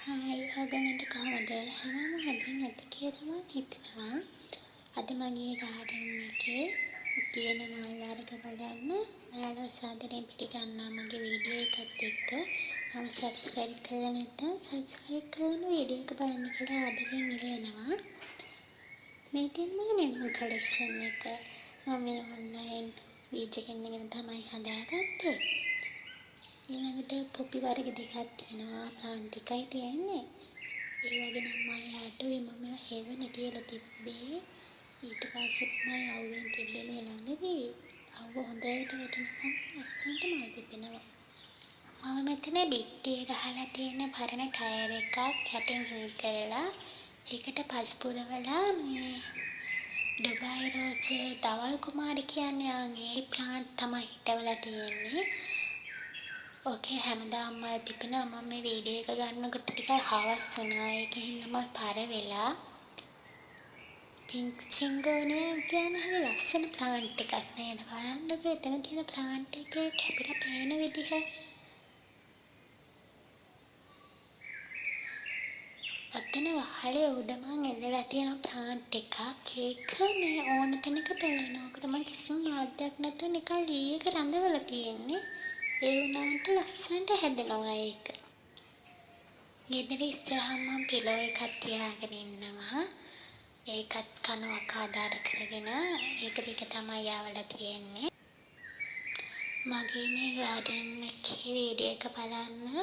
Hi ඔයගලන්ට කොහමද? හැමෝම හොඳින් නැති කියලා මම හිතනවා. අද මගේ ගාඩන් එකේ තියෙන මල් වර්ග බලන්න ඔයාලව සාදරයෙන් පිළිගන්නවා මගේ වීඩියෝ එකත් එක්ක. මම සබ්ස්ක්‍රයිබ් කරලා නැත්නම් සබ්ස්ක්‍රයිබ් කරලා වීඩියෝ එක බලන්න කියලා ආදරයෙන් ඉල්ලනවා. මේ තියෙන මගේ නෙළුම් කලෙක්ෂන් එක මම මේ ඔන්ලයින් බීජ එකෙන් තමයි හදාගත්තේ. ඊළඟට පොපි වර්ග දෙකක් තියෙනවා ප්ලාන්ට් එකයි තියෙන්නේ. ඒ වගේ නම් මම යාඩුවේ මම හෙවන තියලා තිබ්බේ. ඊට පස්සේ තමයි අවුවෙන් තිබ්බේ මේ ළඟදී. අවුව හොඳට වැටෙනකම් ලස්සනට මල් පිපෙනවා. මම මෙතන බිත්තිය ගහලා තියෙන පරණ ටයර් එකක් යටින් හිල් කරලා ඒකට පස් පුරවලා මේ ඩුබායි රෝස් දවල් කුමාරි කියන්නේ ඒ ප්ලාන්ට් තමයි හිටවලා තියෙන්නේ. ඕකේ හැමදාම මල් පිපෙනවා. මම මේ වීඩියෝ එක ගන්නකොට ටිකක් හවස් වුණා. ඒකෙන් මම පර වෙලා පින්ක් සිංගෝනියා කියන්නේ හරි ලස්සන ප්ලාන්ට් එකක් නේද? බලන්නකෝ එතන තියෙන ප්ලාන්ට් එකේ කැපිලා පේන විදිහ. අතන වහලේ උඩ මං එල්ලලා තියෙන ප්ලාන්ට් එකක්. ඒක මේ ඕන තැනක පෙළෙනවා. ඒකට මං කිසිම මාධ්‍යයක් නැතුව නිකන් ලීයක රඳවලා තියෙන්නේ. ඒ වුණාට ලස්සනට හැදෙනවා ඒක. ගෙදර ඉස්සරහා මම පිලෝ එකක් තියාගෙන ඉන්නවා. ඒකත් කනුවක් ආධාර කරගෙන ඒක දිග තමයි යවලා තියෙන්නේ. මගේ මේ ගාඩන් එකේ වීඩියෝ එක බලන්න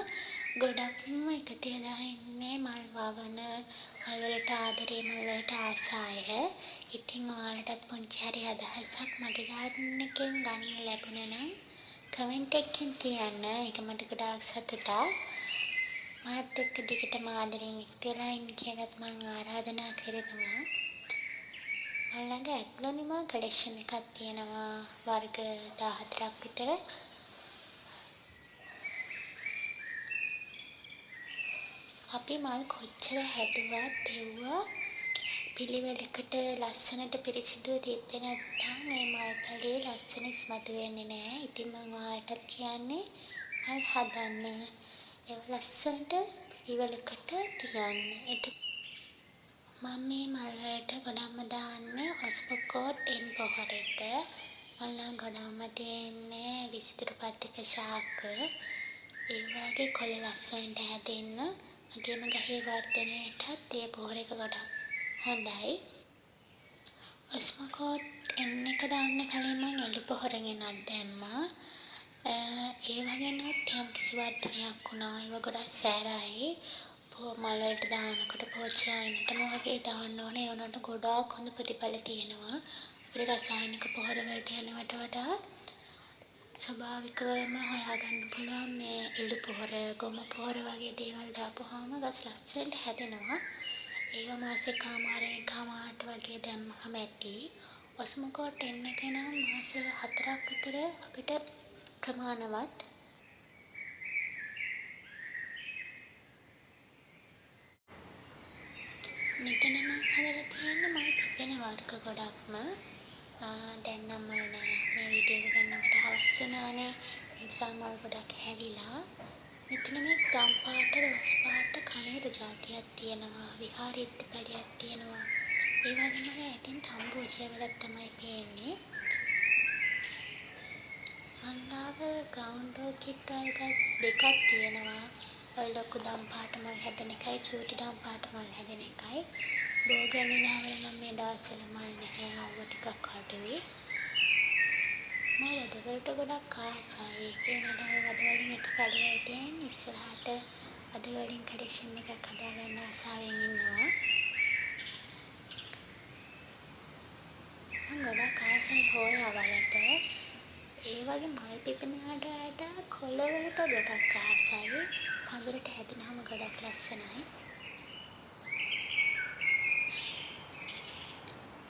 ගොඩක්ම එකතු වෙලා ඉන්නේ මල් වවන, මල් වලට ආදරේ, මල් වලට ආසාය. ඉතින් ඔයාලටත් පුංචි හරි අදහසක් මගේ ගාඩන් එකෙන් ගන්න ලැබුණා නම් කමෙන්ට් එකකින් තියන්න. ඒක මට ගොඩාක් සතුටක්. මාත් එක්ක දිගටම ආදරෙන් එකතු වෙලා ඉන්න කියලාත් මම ආරාධනා කරනවා. මලඟ ඇග්ලොනිමා කලෙක්ෂන් එකක් තියෙනවා වර්ග 14ක් විතර. අපි මල් කොච්චර හැදුවත් ඒවා පිළිවෙලකට ලස්සනට පිරිසිදුව තිබ්බේ නැත්නම් මේ මල් පැලේ ලස්සන ඉස්මතු වෙන්නේ නැහැ. ඉතින් මම ඔයාලටත් කියන්නේ මල් හදන්න. ඒක ලස්සනට පිළිවෙලකට තියන්න. මම මේ මල් වලට ගොඩක්ම දාන්නේ ඔස්මෝකෝට් එන් පොහොර එක. මල් ගොඩක්ම තියෙන්නේ විසිතුරු පත්‍රික ශාක. ඒ වගේ කොළ ලස්සනට හැදෙන්න මගේම ගහේ වර්ධනයටත් ඒ පොහොර එක ගොඩක් හොඳයි. ඔස්මෝකෝට් එන් එක දාන්න කලින් මම එළු පොහොර ගෙනත් දැම්මා. ඒ වගේනොත් යම් කිසි වර්ධනයක් වුණා. ඒව ගොඩක් සෑරයි. මල් වලට දානකොට පෝච්චායිනටම වගේ දාන්න ඕනේ. ඒ වුණාට ගොඩාක් හොඳ ප්‍රතිඵල තියෙනවා. අපිට රසායනික පොහොර වලට යනවට වඩා ස්වභාවිකවම හොයාගන්න පුළුවන් මේ එළු පොහොර, ගොම පොහොර වගේ දේවල් දාපුවාම ගස් ලස්සනට හැදෙනවා. ඒව මාසෙක කමාරට වගේ දැම්මම ඇති. ඔස්මෝකෝට් එන් එක නම් මාස 4ක් විතර අපිට ප්‍රමාණවත්. මෙතන මම හදලා තියෙන්නේ මල් පිපෙන වර්ග ගොඩක්ම. දැන් නම් මල් නෑ. මේ වීඩියෝ එක ගන්නකොට හවස් වෙනානේ. නිසා මල් ගොඩක් හැලිලා. මෙතන මේ ගම් පාට, රෝස පාට, කණේරු జాතියක් තියෙනවා. විහාරීත්‍ය පැලයක් තියෙනවා. ඒ වගේම ඇතින් තම්බෝජය වල තමයි පේන්නේ. මංගාව ග්‍රවුන්ඩ් ඕකිඩ් වර්ග දෙකක් තියෙනවා. ලොකු දම් පාට මල් හැදෙන එකයි, චූටි දම් පාට මල් හැදෙන එකයි. බෝගන්විලාවල නම් මේ දවස්වල මල් නැහැ. ආව ටිකක් අඩුයි. මම වදවලට ගොඩක් ආසයි. ඒ නඩව වදවලින් එක පැලයයි තියෙන්නේ. ඉස්සරහට වදවලින් කලෙක්ෂන් එකක් හදාගන්න ආසාවෙන් ඉන්නවා. මම ගොඩක් ආසයි හොයා වලට. ඒ වගේ මල් පිපෙනාට වඩා කොළ වලට ගොඩක් ආසයි. පඳුරට හැදුනහම ගොඩක් ලස්සනයි.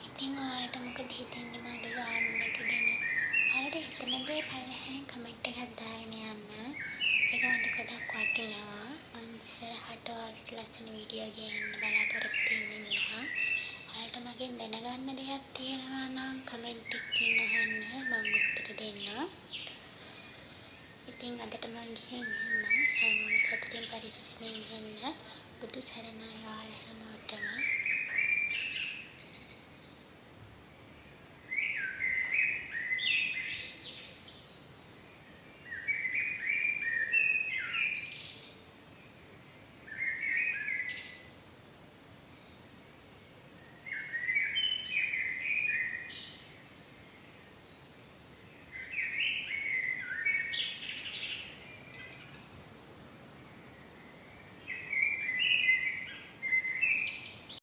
ඉතින් ඔයාලට මොකද හිතෙන්නේ මගේ ගාඩන් එක ගැන? ඔයාලට හිතන දේ පල්ලෙහාන් කමෙන්ට් එකක් දාගෙන යන්න. ඒක මට ගොඩක් වටිනවා. මම ඉස්සරහට ඔයාලට ලස්සන වීඩියෝ ගේන්න බලාපොරොත්තු වෙනවා. ඔයාලට මගෙන් දැනගන්න දෙයක් තියෙනවා නම් කමෙන්ට් එකකින් අහන්න මම උත්තර දෙන්නම්. ඉතින් අදට මම ගිහින් එන්නම්. හැමෝම සතුටින් පරිස්සමෙන් ඉන්න. බුදු සරණයි ඔයාලා හැමෝටම.